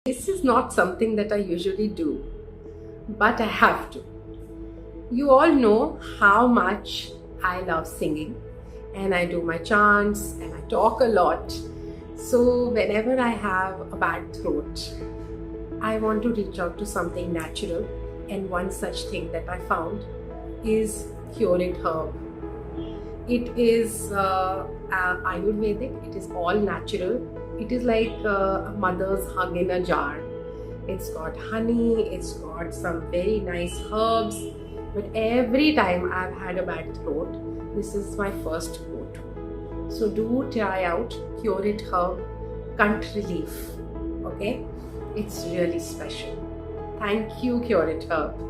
This is not something that I usually do, but I have to. You all know how much I love singing, and I do my chants and I talk a lot. So, whenever I have a bad throat, I want to reach out to something natural, and one such thing that I found is Cure It Herb. It is Ayurvedic, it is all natural. It is like a mother's hug in a jar. It's got honey, it's got some very nice herbs. But every time I've had a bad throat, this is my first go-to. So do try out Cure It Herb Cunt Relief. Okay? It's really special. Thank you, Cure It Herb.